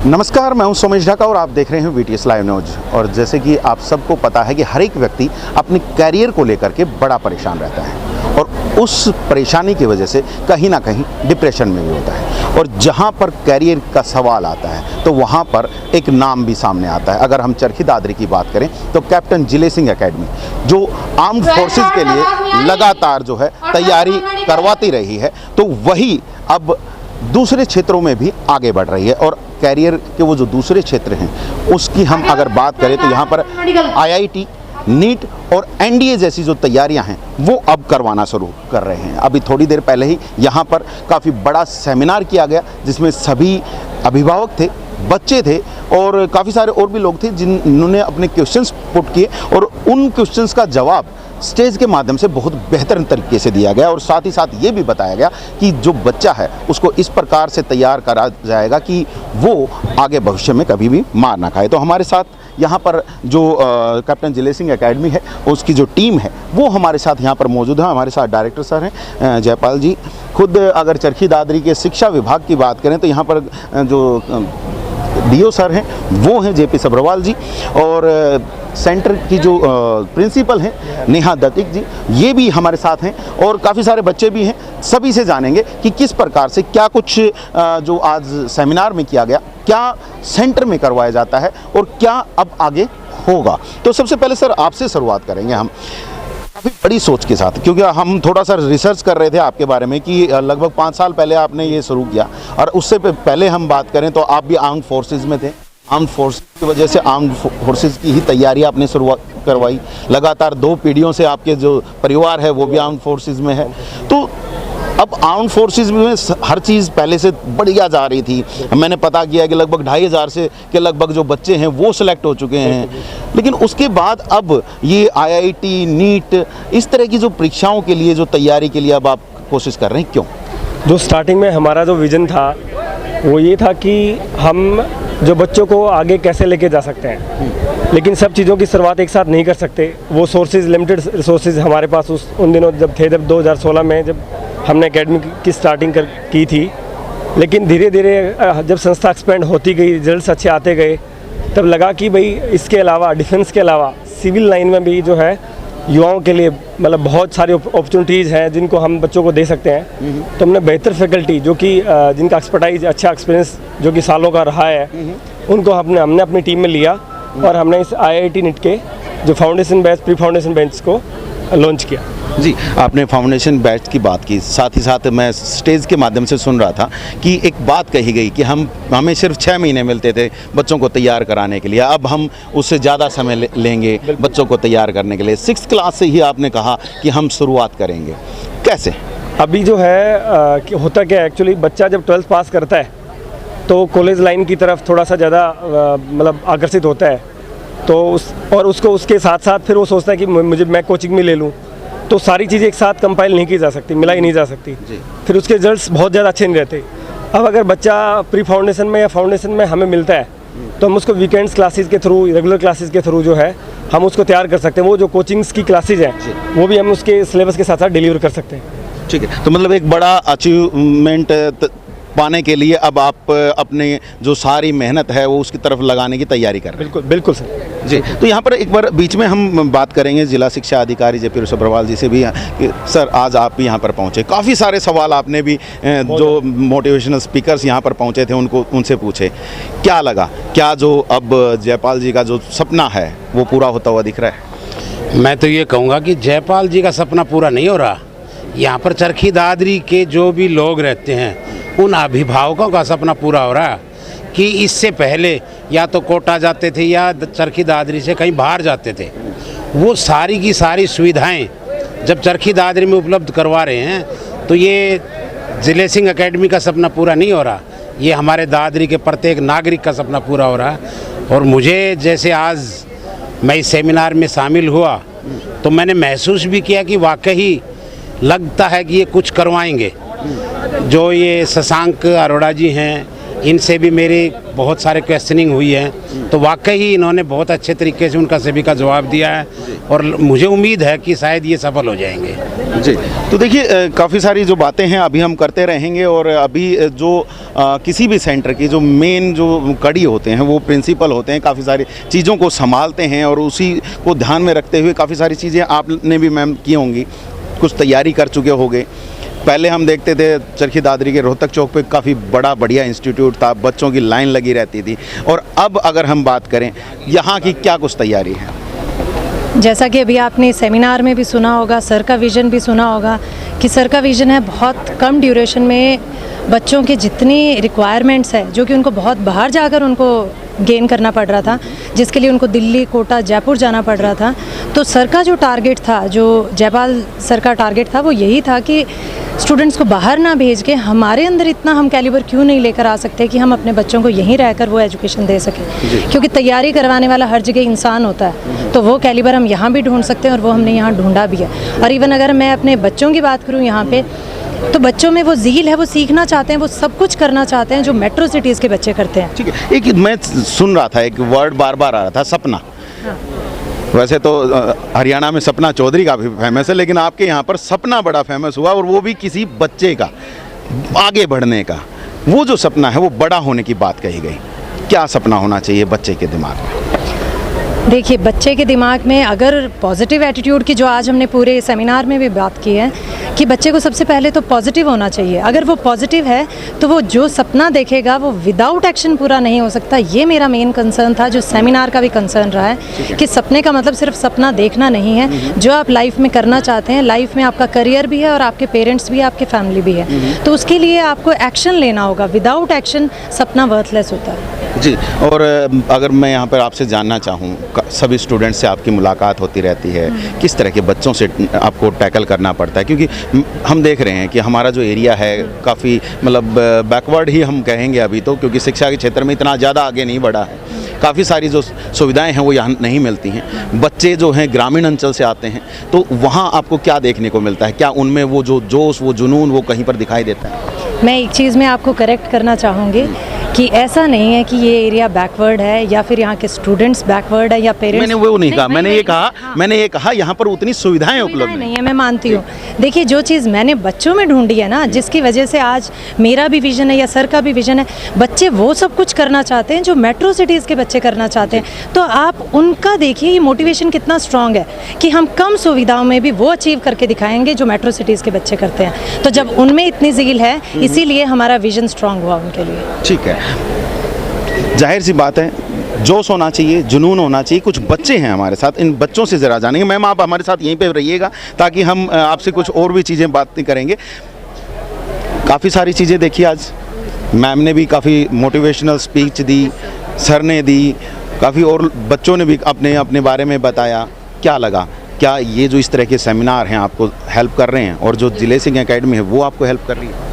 नमस्कार, मैं हूं सोमेश ढाका और आप देख रहे हैं VTS लाइव न्यूज। और जैसे कि आप सबको पता है कि हर एक व्यक्ति अपने कैरियर को लेकर के बड़ा परेशान रहता है और उस परेशानी की वजह से कहीं ना कहीं डिप्रेशन में भी होता है। और जहां पर कैरियर का सवाल आता है तो वहां पर एक नाम भी सामने आता है। अगर हम चरखी दादरी की बात करें तो कैप्टन जिले सिंह एकेडमी जो आर्म्ड फोर्सेस के लिए लगातार जो है तैयारी करवाती रही है, तो वही अब दूसरे क्षेत्रों में भी आगे बढ़ रही है। और कैरियर के वो जो दूसरे क्षेत्र हैं उसकी हम अगर बात करें तो यहाँ पर IIT, नीट और NDA जैसी जो तैयारियां हैं वो अब करवाना शुरू कर रहे हैं। अभी थोड़ी देर पहले ही यहाँ पर काफ़ी बड़ा सेमिनार किया गया जिसमें सभी अभिभावक थे, बच्चे थे और काफ़ी सारे और भी लोग थे जिन्होंने अपने क्वेश्चंस पुट किए और उन क्वेश्चंस का जवाब स्टेज के माध्यम से बहुत बेहतर तरीके से दिया गया। और साथ ही साथ ये भी बताया गया कि जो बच्चा है उसको इस प्रकार से तैयार करा जाएगा कि वो आगे भविष्य में कभी भी मार ना खाए। तो हमारे साथ यहाँ पर जो कैप्टन जिले सिंह एकेडमी है उसकी जो टीम है वो हमारे साथ यहाँ पर मौजूद है। हमारे साथ डायरेक्टर सर हैं जयपाल जी। खुद अगर चरखी दादरी के शिक्षा विभाग की बात करें तो यहाँ पर जो DO सर हैं वो हैं JP सब्रवाल जी और सेंटर की जो प्रिंसिपल हैं नेहा दत्तिक जी, ये भी हमारे साथ हैं और काफ़ी सारे बच्चे भी हैं। सभी से जानेंगे कि किस प्रकार से क्या कुछ जो आज सेमिनार में किया गया, क्या सेंटर में करवाया जाता है और क्या अब आगे होगा। तो सबसे पहले सर आपसे शुरुआत करेंगे हम काफ़ी बड़ी सोच के साथ, क्योंकि हम थोड़ा सा रिसर्च कर रहे थे आपके बारे में कि लगभग 5 साल पहले आपने ये शुरू किया और उससे पहले हम बात करें तो आप भी आर्म्ड फोर्सेस में थे। आर्म्ड फोर्सेस की वजह से आर्म्ड फोर्सेस की ही तैयारी आपने शुरुआत करवाई। लगातार 2 पीढ़ियों से आपके जो परिवार है वो भी आर्म्ड फोर्सेस में है। तो अब आर्म्ड फोर्सेस में हर चीज़ पहले से बढ़िया जा रही थी। मैंने पता किया कि लगभग 2500 से के लगभग जो बच्चे हैं वो सिलेक्ट हो चुके हैं, लेकिन उसके बाद अब ये IIT, नीट इस तरह की जो परीक्षाओं के लिए जो तैयारी के लिए अब आप कोशिश कर रहे हैं, क्यों? जो स्टार्टिंग में हमारा जो विज़न था वो ये था कि हम जो बच्चों को आगे कैसे लेके जा सकते हैं, लेकिन सब चीज़ों की शुरुआत एक साथ नहीं कर सकते। वो सोर्सेज, लिमिटेड रिसोर्सेज हमारे पास उन दिनों जब थे, जब 2016 में जब हमने एकेडमी की स्टार्टिंग की थी। लेकिन धीरे धीरे जब संस्था एक्सपेंड होती गई, रिजल्ट्स अच्छे आते गए, तब लगा कि भाई इसके अलावा, डिफेंस के अलावा सिविल लाइन में भी जो है युवाओं के लिए मतलब बहुत सारी अपॉर्चुनिटीज़ हैं जिनको हम बच्चों को दे सकते हैं। तो हमने बेहतर फैकल्टी जो कि जिनका एक्सपर्टाइज, अच्छा एक्सपीरियंस जो कि सालों का रहा है, उनको हमने अपनी टीम में लिया और हमने इस IIT नीट के जो foundation batch, pre foundation batch को लॉन्च किया। जी, आपने फाउंडेशन बैच की बात की, साथ ही साथ मैं स्टेज के माध्यम से सुन रहा था कि एक बात कही गई कि हमें सिर्फ 6 महीने मिलते थे बच्चों को तैयार कराने के लिए, अब हम उससे ज़्यादा समय लेंगे बच्चों को तैयार करने के लिए। 6th क्लास से ही आपने कहा कि हम शुरुआत करेंगे, कैसे? अभी जो है होता क्या है, एक्चुअली बच्चा जब 12th पास करता है तो कॉलेज लाइन की तरफ थोड़ा सा ज़्यादा मतलब आकर्षित होता है। तो उसको उसके साथ साथ फिर वो सोचता है कि मैं कोचिंग में ले लूँ, तो सारी चीज़ें एक साथ कंपाइल नहीं की जा सकती, मिलाई नहीं जा सकती, फिर उसके रिजल्ट्स बहुत ज़्यादा अच्छे नहीं रहते। अब अगर बच्चा प्री फाउंडेशन में या फाउंडेशन में हमें मिलता है तो हम उसको वीकेंड्स क्लासेस के थ्रू, रेगुलर क्लासेस के थ्रू जो है हम उसको तैयार कर सकते हैं। वो जो कोचिंग्स की क्लासेज हैं वो भी हम उसके सिलेबस के साथ साथ डिलीवर कर सकते हैं। ठीक है, तो मतलब एक बड़ा अचीवमेंट पाने के लिए अब आप अपने जो सारी मेहनत है वो उसकी तरफ लगाने की तैयारी कर रहे हैं। बिल्कुल बिल्कुल सर जी। तो यहाँ पर एक बार बीच में हम बात करेंगे जिला शिक्षा अधिकारी JP सब्रवाल जी से भी कि सर आज आप भी यहाँ पर पहुँचे, काफ़ी सारे सवाल आपने भी जो मोटिवेशनल स्पीकर्स यहाँ पर पहुँचे थे उनसे पूछे। क्या लगा, क्या जो अब जयपाल जी का जो सपना है वो पूरा होता हुआ दिख रहा है? मैं तो ये कहूँगा कि जयपाल जी का सपना पूरा नहीं हो रहा, यहाँ पर चरखी दादरी के जो भी लोग रहते हैं उन अभिभावकों का सपना पूरा हो रहा है कि इससे पहले या तो कोटा जाते थे या चरखी दादरी से कहीं बाहर जाते थे, वो सारी की सारी सुविधाएं जब चरखी दादरी में उपलब्ध करवा रहे हैं तो ये जिले सिंह एकेडमी का सपना पूरा नहीं हो रहा, ये हमारे दादरी के प्रत्येक नागरिक का सपना पूरा हो रहा है। और मुझे जैसे आज मैं इस सेमिनार में शामिल हुआ तो मैंने महसूस भी किया कि वाकई लगता है कि ये कुछ करवाएंगे। जो ये शशांक अरोड़ा जी हैं, इनसे भी मेरी बहुत सारे क्वेश्चनिंग हुई है, तो वाकई ही इन्होंने बहुत अच्छे तरीके से उनका सभी का जवाब दिया है और मुझे उम्मीद है कि शायद ये सफल हो जाएंगे। जी, तो देखिए काफ़ी सारी जो बातें हैं अभी हम करते रहेंगे और अभी जो किसी भी सेंटर की जो मेन जो कड़ी होते हैं वो प्रिंसिपल होते हैं, काफ़ी सारी चीज़ों को संभालते हैं और उसी को ध्यान में रखते हुए काफ़ी सारी चीज़ें आपने भी मैम की होंगी, कुछ तैयारी कर चुके होंगे। पहले हम देखते थे चरखी दादरी के रोहतक चौक पे काफ़ी बढ़िया इंस्टीट्यूट था, बच्चों की लाइन लगी रहती थी, और अब अगर हम बात करें यहाँ की क्या कुछ तैयारी है? जैसा कि अभी आपने सेमिनार में भी सुना होगा, सर का विज़न भी सुना होगा कि सर का विज़न है बहुत कम ड्यूरेशन में बच्चों के जितनी रिक्वायरमेंट्स है जो कि उनको बहुत बाहर जाकर उनको गेन करना पड़ रहा था, जिसके लिए उनको दिल्ली, कोटा, जयपुर जाना पड़ रहा था। तो सर का जो टारगेट था, जो जयपाल सर का टारगेट था, वो यही था कि स्टूडेंट्स को बाहर ना भेज के हमारे अंदर इतना हम कैलिबर क्यों नहीं लेकर आ सकते कि हम अपने बच्चों को यहीं रहकर वो एजुकेशन दे सकें, क्योंकि तैयारी करवाने वाला हर जगह इंसान होता है। तो वो कैलिबर हम यहाँ भी ढूंढ सकते हैं और वो हमने यहाँ ढूंढा भी है। और इवन अगर मैं अपने बच्चों की बात करूँ यहाँ पे, तो बच्चों में वो ज़ील है, वो सीखना चाहते हैं, वो सब कुछ करना चाहते हैं जो मेट्रो सिटीज़ के बच्चे करते हैं। ठीक है, एक मैं सुन रहा था, एक वर्ड बार बार आ रहा था, सपना। वैसे तो हरियाणा में सपना चौधरी का भी फेमस है, लेकिन आपके यहाँ पर सपना बड़ा फेमस हुआ, और वो भी किसी बच्चे का आगे बढ़ने का। वो जो सपना है वो बड़ा होने की बात कही गई। क्या सपना होना चाहिए बच्चे के दिमाग में? देखिए, बच्चे के दिमाग में अगर पॉजिटिव एटीट्यूड की, जो आज हमने पूरे सेमिनार में भी बात की है, कि बच्चे को सबसे पहले तो पॉजिटिव होना चाहिए। अगर वो पॉजिटिव है तो वो जो सपना देखेगा वो विदाउट एक्शन पूरा नहीं हो सकता। ये मेरा मेन कंसर्न था, जो सेमिनार का भी कंसर्न रहा है, कि सपने का मतलब सिर्फ सपना देखना नहीं है। जो आप लाइफ में करना चाहते हैं, लाइफ में आपका करियर भी है और आपके पेरेंट्स भी है, आपके फैमिली भी है, तो उसके लिए आपको एक्शन लेना होगा। विदाउट एक्शन सपना वर्थलेस होता है। जी, और अगर मैं यहाँ पर आपसे जानना चाहूँ, सभी स्टूडेंट्स से आपकी मुलाकात होती रहती है, किस तरह के बच्चों से आपको टैकल करना पड़ता है? क्योंकि हम देख रहे हैं कि हमारा जो एरिया है काफ़ी मतलब बैकवर्ड ही हम कहेंगे अभी तो, क्योंकि शिक्षा के क्षेत्र में इतना ज़्यादा आगे नहीं बढ़ा है। काफ़ी सारी जो सुविधाएं हैं वो यहाँ नहीं मिलती हैं। बच्चे जो हैं ग्रामीण अंचल से आते हैं, तो वहाँ आपको क्या देखने को मिलता है? क्या उनमें वो जो जोश, वो जुनून वो कहीं पर दिखाई देता है? मैं एक चीज़ में आपको करेक्ट करना चाहूँगी कि ऐसा नहीं है कि ये एरिया बैकवर्ड है या फिर यहाँ के स्टूडेंट्स बैकवर्ड है या पेरेंट्स। मैंने वो नहीं कहा, मैंने ये कहा यहाँ पर उतनी सुविधाएं उपलब्ध नहीं है। मैं मानती हूँ। देखिए, जो चीज़ मैंने बच्चों में ढूंढी है ना, जिसकी वजह से आज मेरा भी विजन है या सर का भी विजन है, बच्चे वो सब कुछ करना चाहते हैं जो मेट्रो सिटीज़ के बच्चे करना चाहते हैं। तो आप उनका देखिए ये मोटिवेशन कितना स्ट्रांग है कि हम कम सुविधाओं में भी वो अचीव करके दिखाएंगे जो मेट्रो सिटीज़ के बच्चे करते हैं। तो जब उनमें इतनी ज़ील है, इसीलिए हमारा विजन स्ट्रांग हुआ उनके लिए। ठीक है, जाहिर सी बात है, जोश होना चाहिए, जुनून होना चाहिए। कुछ बच्चे हैं हमारे साथ, इन बच्चों से ज़रा जानेंगे। मैम, आप हमारे साथ यहीं पे रहिएगा ताकि हम आपसे कुछ और भी चीज़ें बातें करेंगे। काफ़ी सारी चीज़ें देखी आज, मैम ने भी काफ़ी मोटिवेशनल स्पीच दी, सर ने दी, काफ़ी और बच्चों ने भी अपने अपने बारे में बताया। क्या लगा? क्या ये जो इस तरह के सेमिनार हैं आपको हेल्प कर रहे हैं, और जो जिले सिंह एकेडमी है वो आपको हेल्प कर रही है?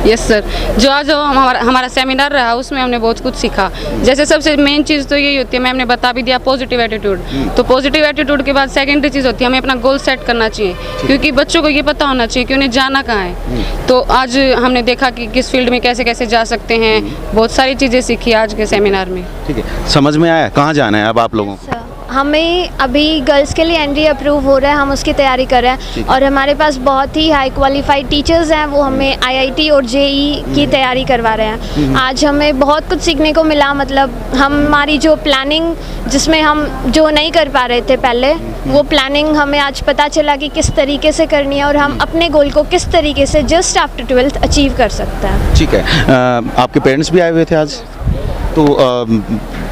यस सर, जो आज हमारा सेमिनार रहा उसमें हमने बहुत कुछ सीखा। जैसे सबसे मेन चीज़ तो यही होती है, मैम ने बता भी दिया, पॉजिटिव एटीट्यूड। तो पॉजिटिव एटीट्यूड के बाद सेकेंडरी चीज़ होती है, हमें अपना गोल सेट करना चाहिए, क्योंकि बच्चों को ये पता होना चाहिए कि उन्हें जाना कहाँ है। तो आज हमने देखा कि किस फील्ड में कैसे कैसे जा सकते हैं। बहुत सारी चीज़ें सीखी आज के सेमिनार में। ठीक है, समझ में आया कहाँ जाना है अब आप लोगों को? हमें अभी गर्ल्स के लिए एनडी अप्रूव हो रहा है, हम उसकी तैयारी कर रहे हैं, और हमारे पास बहुत ही हाई क्वालिफाइड टीचर्स हैं, वो हमें आईआईटी और जेई की तैयारी करवा रहे हैं। आज हमें बहुत कुछ सीखने को मिला। मतलब हमारी जो प्लानिंग, जिसमें हम जो नहीं कर पा रहे थे पहले, वो प्लानिंग हमें आज पता चला कि किस तरीके से करनी है और हम अपने गोल को किस तरीके से जस्ट आफ्टर 12th अचीव कर सकते हैं। ठीक है, आपके पेरेंट्स भी आए हुए थे आज, तो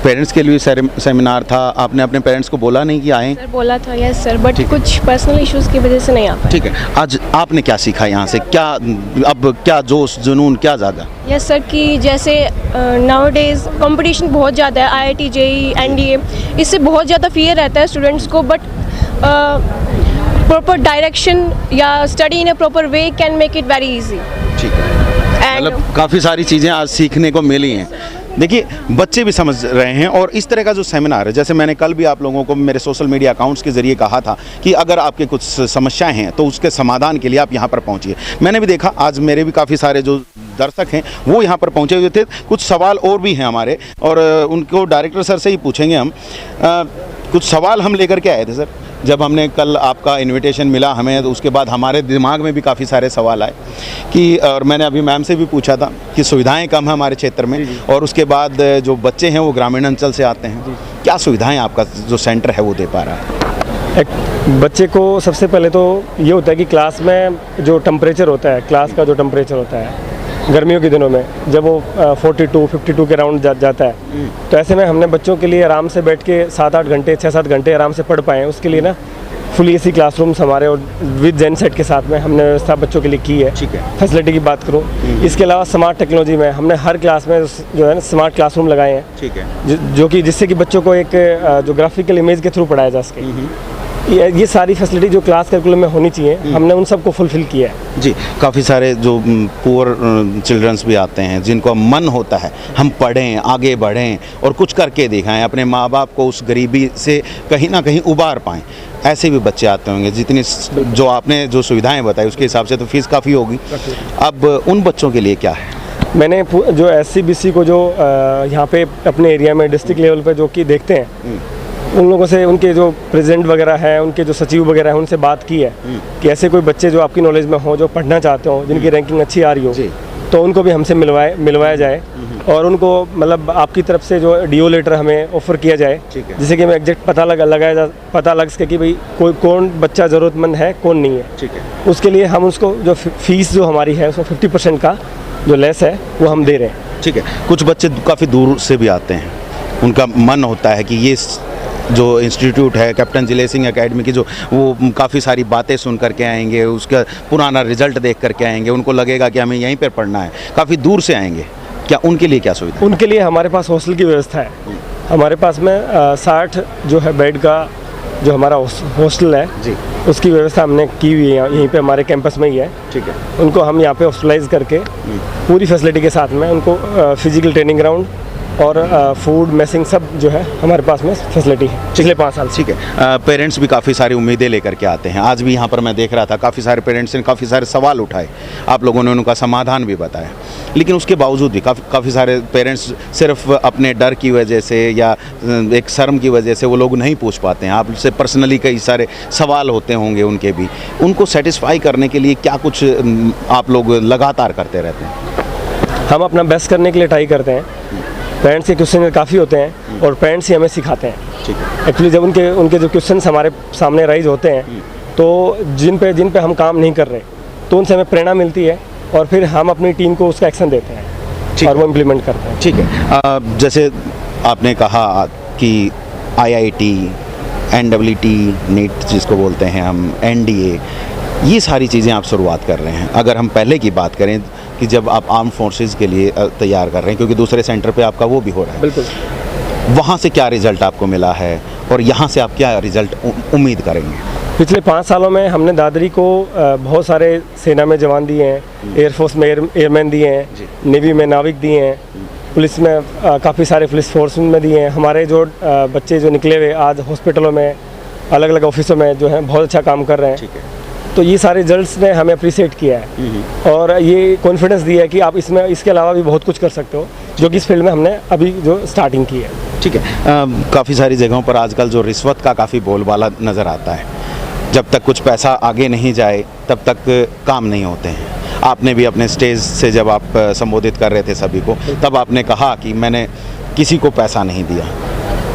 पेरेंट्स के लिए सेमिनार था। आपने अपने पेरेंट्स को बोला नहीं कि आए? सर बोला था, यस सर, बट कुछ पर्सनल इश्यूज की वजह से नहीं आ पाए। ठीक है, आज आपने क्या सीखा यहाँ से? क्या अब क्या जोश, जुनून क्या जागा? यस सर, कि जैसे नाउ डेज कंपटीशन बहुत ज़्यादा है, आईआईटी, जेई, एनडीए, इससे बहुत ज़्यादा फियर रहता है स्टूडेंट्स को, बट प्रॉपर डायरेक्शन या study in A proper way can make it very easy. ठीक है, मतलब काफ़ी सारी चीज़ें आज सीखने को मिली हैं। देखिए, बच्चे भी समझ रहे हैं, और इस तरह का जो सेमिनार है, जैसे मैंने कल भी आप लोगों को मेरे सोशल मीडिया अकाउंट्स के ज़रिए कहा था कि अगर आपके कुछ समस्याएं हैं तो उसके समाधान के लिए आप यहाँ पर पहुँचिए। मैंने भी देखा आज मेरे भी काफ़ी सारे जो दर्शक हैं वो यहाँ पर पहुँचे हुए थे। कुछ सवाल और भी हैं हमारे, और उनको डायरेक्टर सर से ही पूछेंगे हम। कुछ सवाल हम लेकर के आए थे सर, जब हमने कल आपका इनविटेशन मिला हमें, तो उसके बाद हमारे दिमाग में भी काफ़ी सारे सवाल आए कि, और मैंने अभी मैम से भी पूछा था कि सुविधाएं कम हैं हमारे क्षेत्र में, और उसके बाद जो बच्चे हैं वो ग्रामीण अंचल से आते हैं, क्या सुविधाएं आपका जो सेंटर है वो दे पा रहा है? एक बच्चे को सबसे पहले तो ये होता है कि क्लास में जो टेम्परेचर होता है, क्लास का जो टेम्परेचर होता है गर्मियों के दिनों में, जब वो 42, 52 के राउंड जाता है, तो ऐसे में हमने बच्चों के लिए आराम से बैठ के 7-8 घंटे 6-7 घंटे आराम से पढ़ पाएँ, उसके लिए ना फुल एसी क्लासरूम्स हमारे और विद जेन सेट के साथ में हमने व्यवस्था बच्चों के लिए की है। ठीक है। फैसिलिटी की बात करूँ, इसके अलावा स्मार्ट टेक्नोलॉजी में हमने हर क्लास में जो है ना स्मार्ट क्लासरूम लगाए हैं। ठीक है। जो कि जिससे कि बच्चों को एक जो ग्राफिकल इमेज के थ्रू पढ़ाया जा सके। ये सारी फैसिलिटी जो क्लास करिकुलम में होनी चाहिए, हमने उन सबको फुलफिल किया है। जी, काफ़ी सारे जो पुअर चिल्ड्रंस भी आते हैं जिनको मन होता है हम पढ़ें, आगे बढ़ें और कुछ करके दिखाएं, अपने माँ बाप को उस गरीबी से कहीं ना कहीं उबार पाएं, ऐसे भी बच्चे आते होंगे। जितनी जो आपने जो सुविधाएं बताई उसके हिसाब से तो फीस काफ़ी होगी। अब उन बच्चों के लिए क्या है? मैंने जो SC-BC को जो यहाँ पे अपने एरिया में डिस्ट्रिक्ट लेवल पे जो कि देखते हैं, उन लोगों से, उनके जो प्रेसिडेंट वगैरह हैं, उनके जो सचिव वगैरह हैं, उनसे बात की है कि ऐसे कोई बच्चे जो आपकी नॉलेज में हो, जो पढ़ना चाहते हो, जिनकी रैंकिंग अच्छी आ रही हो, तो उनको भी हमसे मिलवाया जाए और उनको मतलब आपकी तरफ से जो DO लेटर हमें ऑफर किया जाए, जिससे कि हमें एग्जैक्ट पता लग सके कि भाई कौन बच्चा ज़रूरतमंद है, कौन नहीं है। ठीक है। उसके लिए हम उसको जो फीस जो हमारी है उसमें 50% का जो लेस है वो हम दे रहे हैं। ठीक है। कुछ बच्चे काफ़ी दूर से भी आते हैं, उनका मन होता है कि ये जो इंस्टीट्यूट है कैप्टन जिले सिंह एकेडमी की, जो वो काफ़ी सारी बातें सुन करके आएंगे, उसका पुराना रिजल्ट देख करके आएंगे, उनको लगेगा कि हमें यहीं पर पढ़ना है, काफ़ी दूर से आएंगे, क्या उनके लिए क्या सुविधा? उनके लिए हमारे पास हॉस्टल की व्यवस्था है। हमारे पास में 60 जो है बेड का जो हमारा हॉस्टल है जी, उसकी व्यवस्था हमने की हुई है, यहीं पे हमारे कैंपस में ही है। ठीक है। उनको हम यहाँ पे हॉस्टलाइज करके पूरी फैसिलिटी के साथ में उनको फिजिकल ट्रेनिंग ग्राउंड और फूड मेसिंग सब जो है हमारे पास में फैसिलिटी है पिछले 5 साल। ठीक है। पेरेंट्स भी काफ़ी सारी उम्मीदें लेकर के आते हैं। आज भी यहाँ पर मैं देख रहा था काफ़ी सारे पेरेंट्स ने काफ़ी सारे सवाल उठाए, आप लोगों ने उनका समाधान भी बताया, लेकिन उसके बावजूद भी काफ़ी सारे पेरेंट्स सिर्फ अपने डर की वजह से या एक शर्म की वजह से वो लोग नहीं पूछ पाते हैं। आपसे पर्सनली कई सारे सवाल होते होंगे उनके भी, उनको सेटिस्फाई करने के लिए क्या कुछ आप लोग लगातार करते रहते हैं? हम अपना बेस्ट करने के लिए ट्राई करते हैं। पेरेंट्स के क्वेश्चन काफ़ी होते हैं और पेरेंट्स ही हमें सिखाते हैं। ठीक है। एक्चुअली जब उनके जो क्वेश्चन हमारे सामने राइज होते हैं, तो जिन पे हम काम नहीं कर रहे, तो उनसे हमें प्रेरणा मिलती है और फिर हम अपनी टीम को उसका एक्शन देते हैं और वो इम्प्लीमेंट करते हैं। ठीक है। जैसे आपने कहा कि IIT, NEET नीट जिसको बोलते हैं हम, NDA, ये सारी चीज़ें आप शुरुआत कर रहे हैं। अगर हम पहले की बात करें कि जब आप आर्म फोर्सेस के लिए तैयार कर रहे हैं, क्योंकि दूसरे सेंटर पे आपका वो भी हो रहा है, बिल्कुल, वहाँ से क्या रिज़ल्ट आपको मिला है और यहाँ से आप क्या रिज़ल्ट उम्मीद करेंगे? पिछले 5 सालों में हमने दादरी को बहुत सारे सेना में जवान दिए हैं, एयरफोर्स में एयरमैन दिए हैं, नेवी में नाविक दिए हैं, पुलिस में काफ़ी सारे पुलिस फोर्स में दिए हैं। हमारे जो बच्चे जो निकले हुए आज हॉस्पिटलों में, अलग अलग ऑफिसों में जो है बहुत अच्छा काम कर रहे हैं। ठीक है। तो ये सारे रिजल्ट्स ने हमें अप्रिशिएट किया है और ये कॉन्फिडेंस दिया है कि आप इसके अलावा भी बहुत कुछ कर सकते हो, जो कि इस फील्ड में हमने अभी जो स्टार्टिंग की है। ठीक है। काफ़ी सारी जगहों पर आजकल जो रिश्वत का काफ़ी बोलबाला नज़र आता है, जब तक कुछ पैसा आगे नहीं जाए तब तक काम नहीं होते हैं। आपने भी अपने स्टेज से जब आप संबोधित कर रहे थे सभी को, तब आपने कहा कि मैंने किसी को पैसा नहीं दिया,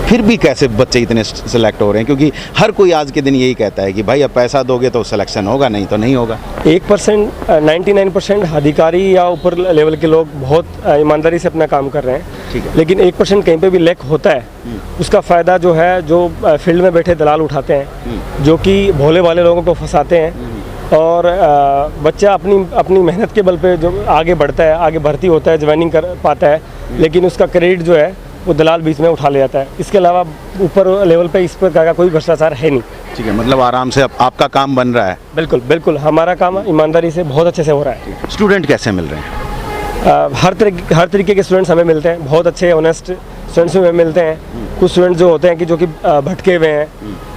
फिर भी कैसे बच्चे इतने सेलेक्ट हो रहे हैं? क्योंकि हर कोई आज के दिन यही कहता है कि भाई अब पैसा दोगे तो सिलेक्शन होगा, नहीं तो नहीं होगा। 1%, 99% अधिकारी या ऊपर लेवल के लोग बहुत ईमानदारी से अपना काम कर रहे हैं। ठीक है। लेकिन 1% कहीं पे भी लैक होता है, उसका फ़ायदा जो है जो फील्ड में बैठे दलाल उठाते हैं, जो कि भोले वाले लोगों को फंसाते हैं और बच्चा अपनी मेहनत के बल पे जो आगे बढ़ता है, आगे भर्ती होता है, ज्वाइनिंग कर पाता है, लेकिन उसका क्रेडिट जो है वो दलाल बीच में उठा ले जाता है। इसके अलावा ऊपर लेवल पे इस प्रकार का कोई भ्रष्टाचार है नहीं। ठीक है। मतलब आराम से आपका काम बन रहा है? बिल्कुल बिल्कुल, हमारा काम ईमानदारी से बहुत अच्छे से हो रहा है। स्टूडेंट कैसे मिल रहे हैं? हर तरीके के स्टूडेंट्स हमें मिलते हैं, बहुत अच्छे ऑनेस्ट स्टूडेंट्स में मिलते हैं। कुछ स्टूडेंट जो होते हैं कि जो कि भटके हुए हैं,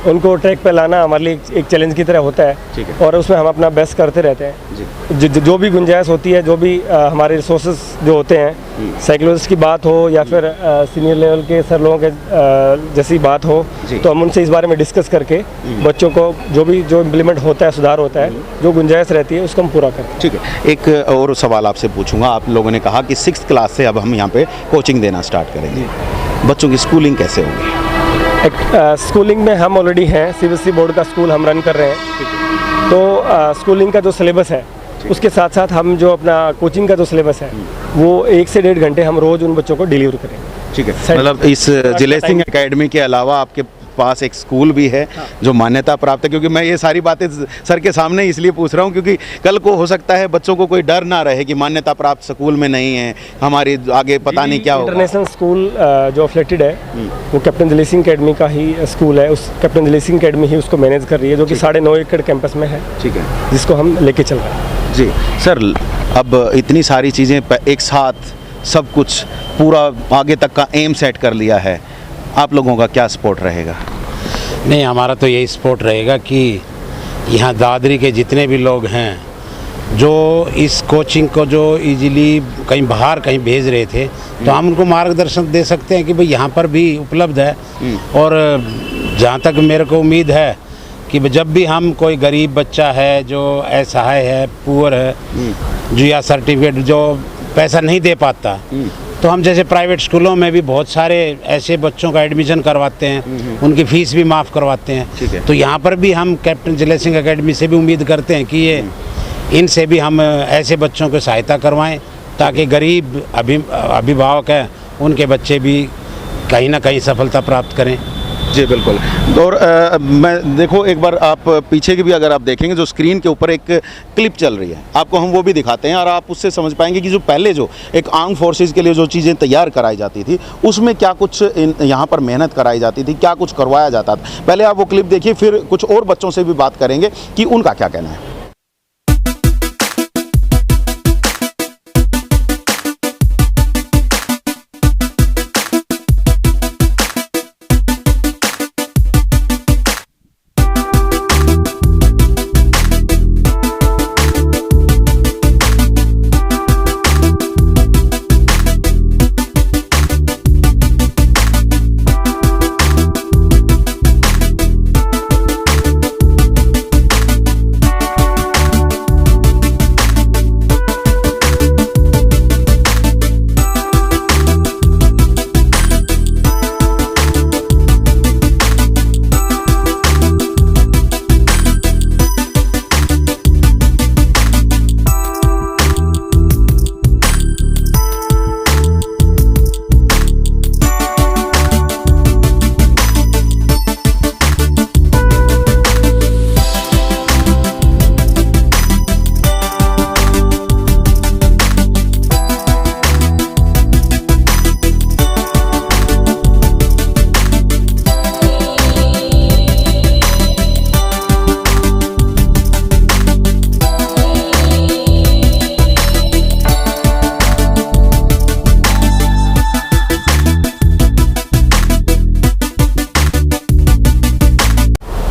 उनको ट्रैक पे लाना हमारे लिए एक चैलेंज की तरह होता ठीक है है। और उसमें हम अपना बेस्ट करते रहते हैं। जो भी गुंजाइश होती है, जो भी हमारे रिसोर्सेज जो होते हैं, साइकोलॉजिस्ट की बात हो या फिर सीनियर लेवल के सर लोगों के जैसी बात हो, तो हम उनसे इस बारे में डिस्कस करके बच्चों को जो इम्प्लीमेंट होता है, सुधार होता है, जो गुंजाइश रहती है उसको हम पूरा करते हैं। ठीक है, एक और सवाल आपसे पूछूंगा। आप लोगों ने कहा कि 6th क्लास से अब हम यहाँ पे कोचिंग देना स्टार्ट करेंगे, बच्चों की स्कूलिंग कैसे होगी? स्कूलिंग में हम ऑलरेडी हैं, CBSE बोर्ड का स्कूल हम रन कर रहे हैं। तो स्कूलिंग का जो सिलेबस है उसके साथ साथ हम जो अपना कोचिंग का जो सिलेबस है वो 1 से 1.5 घंटे हम रोज़ उन बच्चों को डिलीवर करेंगे। ठीक है, मतलब इस जिले सिंह एकेडमी के अलावा आपके पास एक स्कूल भी है जो मान्यता प्राप्त है। क्योंकि मैं ये सारी बातें सर के सामने इसलिए पूछ रहा हूँ क्योंकि कल को हो सकता है बच्चों को कोई डर ना रहे कि मान्यता प्राप्त स्कूल में नहीं है, हमारी आगे पता नहीं क्या होगा। इंटरनेशनल स्कूल जो अफिलेटेड है वो कैप्टन दिलीप सिंह एकेडमी का ही स्कूल है। उस कैप्टन दिलीप सिंह एकेडमी ही उसको मैनेज कर रही है, जो कि 9.5 एकड़ कैंपस में है। ठीक है, जिसको हम लेके चल रहे हैं। जी सर, अब इतनी सारी चीज़ें एक साथ सब कुछ पूरा आगे तक का एम सेट कर लिया है, आप लोगों का क्या सपोर्ट रहेगा? नहीं, हमारा तो यही सपोर्ट रहेगा कि यहाँ दादरी के जितने भी लोग हैं जो इस कोचिंग को जो इजीली कहीं बाहर कहीं भेज रहे थे, तो हम उनको मार्गदर्शन दे सकते हैं कि भाई यहाँ पर भी उपलब्ध है। और जहाँ तक मेरे को उम्मीद है कि जब भी हम कोई गरीब बच्चा है जो असहाय है, पुअर है, जो या सर्टिफिकेट जो पैसा नहीं दे पाता, तो हम जैसे प्राइवेट स्कूलों में भी बहुत सारे ऐसे बच्चों का एडमिशन करवाते हैं, उनकी फ़ीस भी माफ़ करवाते हैं। तो यहाँ पर भी हम कैप्टन जिले सिंह एकेडमी से भी उम्मीद करते हैं कि ये इनसे भी हम ऐसे बच्चों को सहायता करवाएं ताकि गरीब अभिभावक हैं उनके बच्चे भी कहीं ना कहीं सफलता प्राप्त करें। जी बिल्कुल। और मैं देखो एक बार आप पीछे की भी अगर आप देखेंगे जो स्क्रीन के ऊपर एक क्लिप चल रही है, आपको हम वो भी दिखाते हैं और आप उससे समझ पाएंगे कि जो पहले जो एक आर्म फोर्सेस के लिए जो चीज़ें तैयार कराई जाती थी उसमें क्या कुछ यहाँ पर मेहनत कराई जाती थी, क्या कुछ करवाया जाता था। पहले आप वो क्लिप देखिए, फिर कुछ और बच्चों से भी बात करेंगे कि उनका क्या कहना है।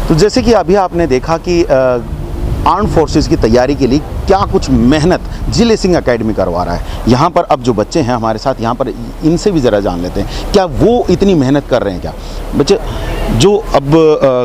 तो जैसे कि अभी आपने देखा कि आर्म फोर्सेस की तैयारी के लिए क्या कुछ मेहनत जिले सिंह एकेडमी करवा रहा है। यहाँ पर अब जो बच्चे हैं हमारे साथ, यहाँ पर इनसे भी ज़रा जान लेते हैं क्या वो इतनी मेहनत कर रहे हैं। क्या बच्चे जो अब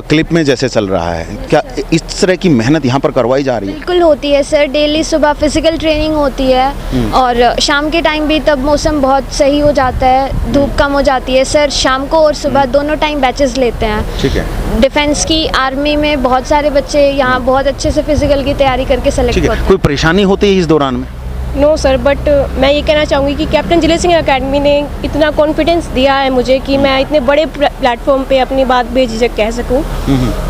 क्लिप में जैसे चल रहा है, क्या इस तरह की मेहनत यहाँ पर करवाई जा रही है? बिल्कुल होती है सर, डेली सुबह फिजिकल ट्रेनिंग होती है और शाम के टाइम भी, तब मौसम बहुत सही हो जाता है, धूप कम हो जाती है सर। शाम को और सुबह दोनों टाइम बैचेस लेते हैं। ठीक है। डिफेंस की, आर्मी में बहुत सारे बच्चे यहाँ बहुत अच्छे से फिजिकल की तैयारी करके सेलेक्ट ठीक होते है। हैं। कोई परेशानी होती है इस दौरान में? नो सर, बट मैं ये कहना चाहूँगी कि कैप्टन जिले सिंह एकेडमी ने इतना कॉन्फिडेंस दिया है मुझे कि मैं इतने बड़े प्लेटफॉर्म पे अपनी बात बेझिझक कह सकूँ।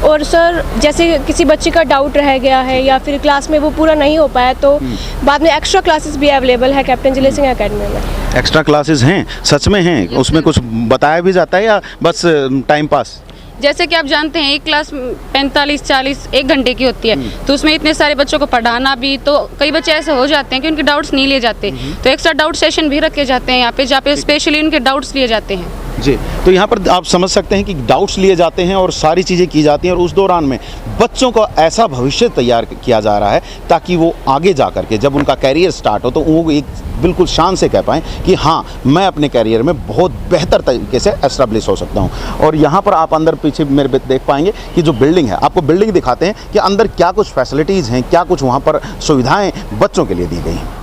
और सर, जैसे किसी बच्चे का डाउट रह गया है या फिर क्लास में वो पूरा नहीं हो पाया, तो बाद में एक्स्ट्रा क्लासेस भी अवेलेबल है कैप्टन जिले सिंह एकेडमी में। एक्स्ट्रा क्लासेस हैं, सच में हैं? उसमें कुछ बताया भी जाता है या बस टाइम पास? जैसे कि आप जानते हैं एक क्लास 45-40 1 घंटे की होती है, तो उसमें इतने सारे बच्चों को पढ़ाना भी, तो कई बच्चे ऐसे हो जाते हैं कि उनके डाउट्स नहीं लिए जाते, तो एक्स्ट्रा डाउट सेशन भी रखे जाते हैं यहाँ पे, जहाँ पे स्पेशली उनके डाउट्स लिए जाते हैं। जी, तो यहाँ पर आप समझ सकते हैं कि डाउट्स लिए जाते हैं और सारी चीज़ें की जाती हैं, और उस दौरान में बच्चों का ऐसा भविष्य तैयार किया जा रहा है ताकि वो आगे जा कर के जब उनका कैरियर स्टार्ट हो तो वो एक बिल्कुल शान से कह पाएँ कि हाँ, मैं अपने कैरियर में बहुत बेहतर तरीके से एस्टेब्लिश हो सकता हूँ। और यहाँ पर आप अंदर पीछे मेरे देख पाएंगे कि जो बिल्डिंग है, आपको बिल्डिंग दिखाते हैं कि अंदर क्या कुछ फैसिलिटीज़ हैं, क्या कुछ वहाँ पर सुविधाएँ बच्चों के लिए दी गई हैं।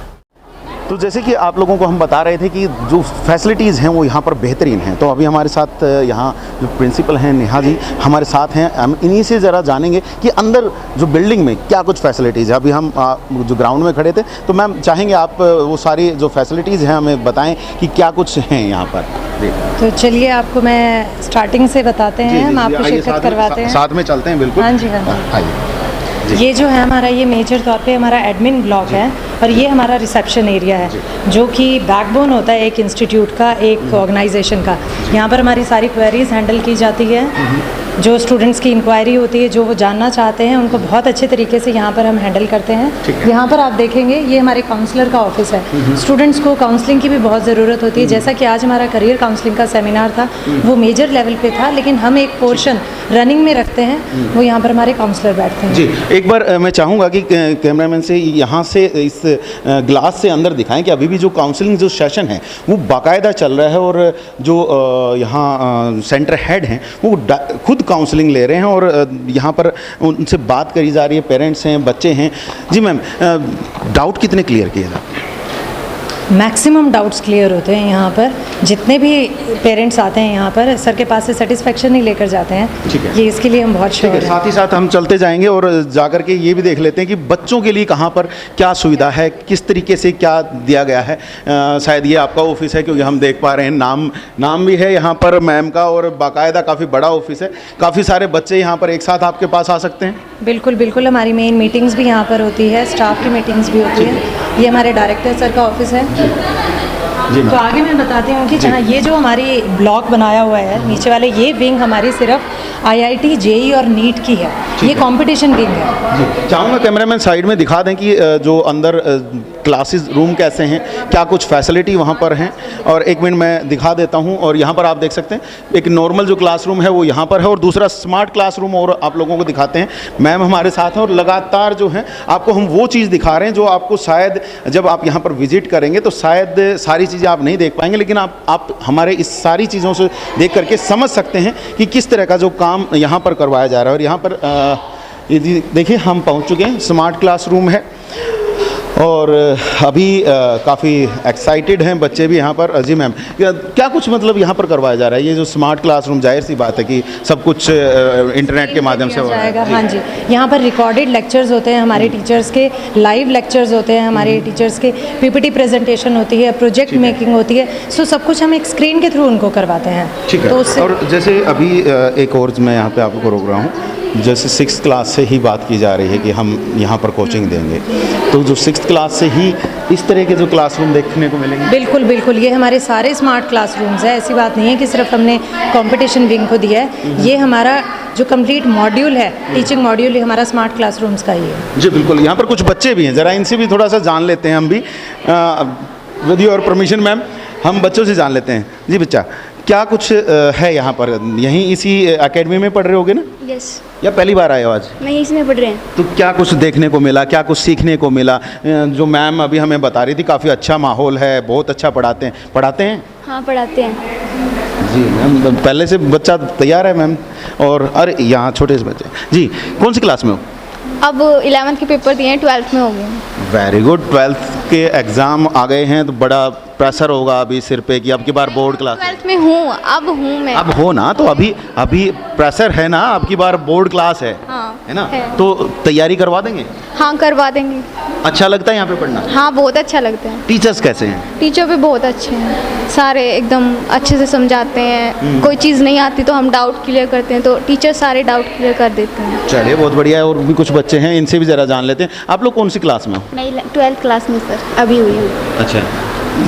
तो जैसे कि आप लोगों को हम बता रहे थे कि जो फैसिलिटीज़ हैं वो यहाँ पर बेहतरीन हैं, तो अभी हमारे साथ यहाँ जो प्रिंसिपल हैं नेहा जी हमारे साथ हैं, हम इन्हीं से ज़रा जानेंगे कि अंदर जो बिल्डिंग में क्या कुछ फैसिलिटीज़ है। अभी हम जो ग्राउंड में खड़े थे, तो मैम चाहेंगे आप वो सारी जो फैसिलिटीज़ हैं हमें बताएँ कि क्या कुछ हैं यहाँ पर। तो चलिए आपको मैं स्टार्टिंग से बताते हैं, हम आपको शिरकत करवाते हैं, साथ में चलते हैं। बिल्कुल, हाँ जी, हाँ जी। आइए। ये जो है हमारा, ये मेजर तौर पे हमारा एडमिन ब्लॉक है, और ये हमारा रिसेप्शन एरिया है जो कि बैकबोन होता है एक इंस्टीट्यूट का, एक ऑर्गेनाइजेशन का। यहाँ पर हमारी सारी क्वेरीज हैंडल की जाती है, जो स्टूडेंट्स की इंक्वायरी होती है, जो वो जानना चाहते हैं, उनको बहुत अच्छे तरीके से यहाँ पर हम हैंडल करते हैं। यहाँ पर आप देखेंगे ये हमारे काउंसलर का ऑफिस है। स्टूडेंट्स को काउंसलिंग की भी बहुत ज़रूरत होती है, जैसा कि आज हमारा करियर काउंसलिंग का सेमिनार था, वो मेजर लेवल पे था, लेकिन हम एक पोर्शन रनिंग में रखते हैं, वो यहाँ पर हमारे काउंसलर बैठते हैं। जी, एक बार मैं चाहूँगा कि कैमरामैन से यहाँ से इस ग्लास से अंदर दिखाएं कि अभी भी जो काउंसलिंग जो सेशन है वो बाकायदा चल रहा है, और जो यहाँ सेंटर हेड हैं वो खुद काउंसलिंग ले रहे हैं, और यहाँ पर उनसे बात करी जा रही है। पेरेंट्स हैं, बच्चे हैं। जी मैम, डाउट कितने क्लियर किए जाते हैं? मैक्सिमम डाउट्स क्लियर होते हैं यहाँ पर। जितने भी पेरेंट्स आते हैं यहाँ पर, सर के पास से सेटिस्फेक्शन ही लेकर जाते हैं। ठीक है, ये इसके लिए हम बहुत श्योर हैं। साथ ही साथ हम चलते जाएंगे और जाकर के ये भी देख लेते हैं कि बच्चों के लिए कहाँ पर क्या सुविधा है, किस तरीके से क्या दिया गया है। शायद ये आपका ऑफिस है, क्योंकि हम देख पा रहे हैं नाम भी है यहाँ पर मैम का, और बाकायदा काफ़ी बड़ा ऑफिस है। काफ़ी सारे बच्चे यहाँ पर एक साथ आपके पास आ सकते हैं। बिल्कुल बिल्कुल, हमारी मेन मीटिंग्स भी यहाँ पर होती है, स्टाफ की मीटिंग्स भी होती है। ये हमारे डायरेक्टर सर का ऑफिस है। तो आगे मैं बताती हूँ कि जहाँ ये जो हमारी ब्लॉक बनाया हुआ है नीचे वाले, ये विंग हमारी सिर्फ आईआईटी, जेई और नीट की है। ये कंपटीशन विंग है। चाहूँगा कैमरामैन साइड में दिखा दें कि जो अंदर क्लासेस रूम कैसे हैं, क्या कुछ फैसिलिटी वहाँ पर हैं, और एक मिनट मैं दिखा देता हूँ। और यहाँ पर आप देख सकते हैं एक नॉर्मल जो क्लासरूम है वो यहाँ पर है, और दूसरा स्मार्ट क्लासरूम और आप लोगों को दिखाते हैं। मैम हमारे साथ हैं, और लगातार जो है आपको हम वो चीज़ दिखा रहे हैं जो आपको शायद जब आप यहाँ पर विजिट करेंगे तो शायद सारी चीज़ें आप नहीं देख पाएंगे, लेकिन आप हमारे इस सारी चीज़ों से देख करके समझ सकते हैं कि किस तरह का जो काम यहाँ पर करवाया जा रहा है। और यहाँ पर देखिए हम पहुँच चुके हैं, स्मार्ट क्लासरूम है, और अभी काफ़ी एक्साइटेड हैं बच्चे भी यहाँ पर। जी मैम, क्या कुछ मतलब यहाँ पर करवाया जा रहा है? ये जो स्मार्ट क्लासरूम, जाहिर सी बात है कि सब कुछ इंटरनेट के माध्यम से हो रहा है। हाँ जी, यहाँ पर रिकॉर्डेड लेक्चर्स होते हैं हमारे टीचर्स के, लाइव लेक्चर्स होते हैं हमारे टीचर्स के, पीपीटी प्रेजेंटेशन होती है, प्रोजेक्ट मेकिंग होती है। सो सब कुछ हम एक स्क्रीन के थ्रू उनको करवाते हैं। ठीक है। तो और जैसे अभी एक और मैं यहाँ पे आपको रोक रहा हूँ, जैसे 6th क्लास से ही बात की जा रही है कि हम यहाँ पर कोचिंग देंगे, तो जो 6th क्लास से ही इस तरह के जो क्लासरूम देखने को मिलेंगे? बिल्कुल बिल्कुल, ये हमारे सारे स्मार्ट क्लासरूम्स है। ऐसी बात नहीं है कि सिर्फ हमने कंपटीशन विंग को दिया है। ये हमारा जो कंप्लीट मॉड्यूल है, टीचिंग मॉड्यूल, ये हमारा स्मार्ट क्लासरूम्स का ही है। जी बिल्कुल। यहाँ पर कुछ बच्चे भी हैं, ज़रा इनसे भी थोड़ा सा जान लेते हैं हम भी, विद योर परमिशन मैम, हम बच्चों से जान लेते हैं। जी बच्चा, क्या कुछ है यहाँ पर? यहीं इसी एकेडमी में पढ़ रहे होगे ना? यस। या पहली बार आए हो आज? नहीं, इसमें पढ़ रहे हैं। तो क्या कुछ देखने को मिला, क्या कुछ सीखने को मिला? जो मैम अभी हमें बता रही थी, काफ़ी अच्छा माहौल है, बहुत अच्छा पढ़ाते हैं? हाँ, पढ़ाते हैं। जी मैम, पहले से बच्चा तैयार है मैम। और अरे यहाँ छोटे से बच्चे, जी कौन सी क्लास में हो? अब 11th के पेपर दिए हैं, 12th में हो गए। Very good. 12th के एग्ज़ाम आ गए हैं, तो बड़ा प्रेशर होगा अभी सिर पे कि अब की बार बोर्ड क्लास। 12th में हूँ, अब हूँ मैं। अब हो ना, तो अभी प्रेशर है ना, अब की बार बोर्ड क्लास है। हाँ, है ना? है। तो तैयारी करवा देंगे? हाँ, करवा देंगे। अच्छा लगता है यहाँ पे पढ़ना? हाँ, बहुत अच्छा लगता है। टीचर्स कैसे हैं? टीचर भी बहुत अच्छे हैं, सारे एकदम अच्छे से समझाते हैं। कोई चीज़ नहीं आती तो हम डाउट क्लियर करते हैं, तो टीचर सारे डाउट क्लियर कर देते हैं। चलिए, बहुत बढ़िया है। और भी कुछ बच्चे हैं, इनसे भी ज़रा जान लेते हैं। आप लोग कौन सी क्लास में हो? मैं 12th क्लास में सर, अभी हुई हूँ। अच्छा,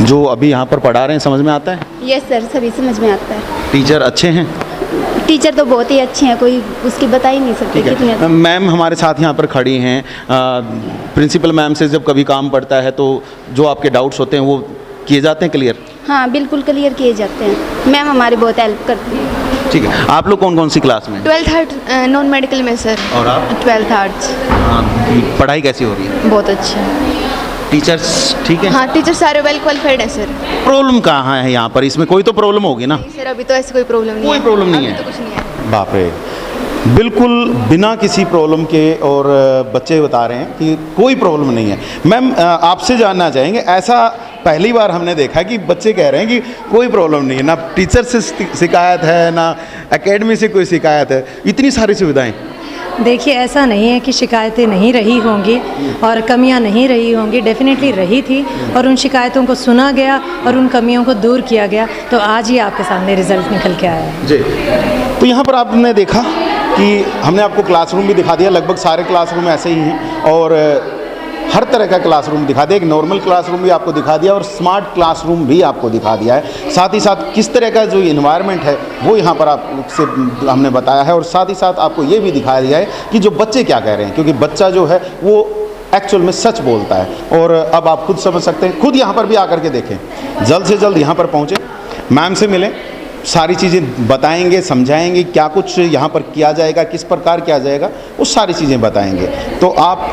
जो अभी यहाँ पर पढ़ा रहे हैं समझ में आता है? यस सर, सभी समझ में आता है। टीचर अच्छे हैं? टीचर तो बहुत ही अच्छे हैं, कोई उसकी बता ही नहीं सकते ठीक कितने है। मैम हमारे साथ यहाँ पर खड़ी हैं। प्रिंसिपल मैम से जब कभी काम पड़ता है तो जो आपके डाउट्स होते हैं वो किए जाते हैं क्लियर? हाँ बिल्कुल क्लियर किए जाते हैं। मैम हमारी बहुत हेल्प करती है। ठीक है। आप लोग कौन कौन सी क्लास में? 12th आर्ट नॉन मेडिकल में सर। और आप? 12th arts. पढ़ाई कैसी हो रही है? बहुत अच्छा। टीचर्स ठीक है? हाँ टीचर सारे वेल क्वालिफाइड हैं सर। प्रॉब्लम कहाँ है यहाँ पर? इसमें कोई तो प्रॉब्लम होगी ना? सर अभी तो ऐसी कोई प्रॉब्लम नहीं कोई है। प्रॉब्लम नहीं अभी है? तो कुछ नहीं है। बाप रे, बिल्कुल बिना किसी प्रॉब्लम के। और बच्चे बता रहे हैं कि कोई प्रॉब्लम नहीं है। मैम आपसे जानना चाहेंगे, ऐसा पहली बार हमने देखा कि बच्चे कह रहे हैं कि कोई प्रॉब्लम नहीं है, ना टीचर से शिकायत है ना एकेडमी से कोई शिकायत है, इतनी सारी सुविधाएं। देखिए, ऐसा नहीं है कि शिकायतें नहीं रही होंगी और कमियां नहीं रही होंगी, डेफिनेटली रही थी और उन शिकायतों को सुना गया और उन कमियों को दूर किया गया, तो आज ही आपके सामने रिजल्ट निकल के आया है। जी, तो यहाँ पर आपने देखा कि हमने आपको क्लासरूम भी दिखा दिया। लगभग सारे क्लासरूम ऐसे ही हैं और हर तरह का क्लासरूम दिखा दिया। एक नॉर्मल क्लासरूम भी आपको दिखा दिया और स्मार्ट क्लासरूम भी आपको दिखा दिया है। साथ ही साथ किस तरह का जो इन्वायरमेंट है वो यहाँ पर आपसे हमने बताया है और साथ ही साथ आपको ये भी दिखा दिया है कि जो बच्चे क्या कह रहे हैं, क्योंकि बच्चा जो है वो एक्चुअल में सच बोलता है। और अब आप खुद समझ सकते हैं, खुद यहाँ पर भी आकर के देखें, जल्द से जल्द यहाँ पर पहुँचें, मैम से मिलें, सारी चीज़ें बताएंगे, समझाएंगे क्या कुछ यहाँ पर किया जाएगा, किस प्रकार किया जाएगा, वो सारी चीज़ें बताएंगे। तो आप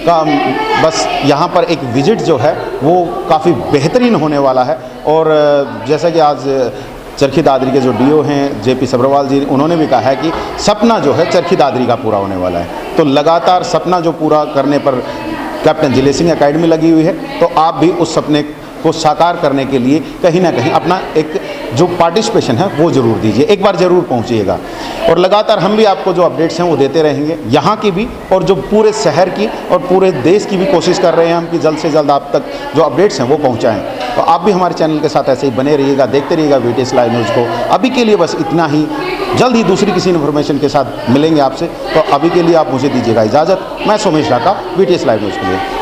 का बस यहाँ पर एक विजिट जो है वो काफ़ी बेहतरीन होने वाला है। और जैसा कि आज चरखी दादरी के जो डीओ हैं जेपी सब्रवाल जी, उन्होंने भी कहा है कि सपना जो है चरखी दादरी का पूरा होने वाला है। तो लगातार सपना जो पूरा करने पर कैप्टन जिले सिंह एकेडमी लगी हुई है, तो आप भी उस सपने को साकार करने के लिए कहीं ना कहीं अपना एक जो पार्टिसिपेशन है वो ज़रूर दीजिए, एक बार ज़रूर पहुंचिएगा। और लगातार हम भी आपको जो अपडेट्स हैं वो देते रहेंगे, यहाँ की भी और जो पूरे शहर की और पूरे देश की भी कोशिश कर रहे हैं हम कि जल्द से जल्द आप तक जो अपडेट्स हैं वो पहुँचाएँ। तो आप भी हमारे चैनल के साथ ऐसे ही बने रहिएगा, देखते रहिएगा VTS लाइव न्यूज़ को। अभी के लिए बस इतना ही, जल्द ही दूसरी किसी इन्फॉर्मेशन के साथ मिलेंगे आपसे। तो अभी के लिए आप मुझे दीजिएगा इजाज़त। मैं Somesh Dhaka, VTS live news के लिए।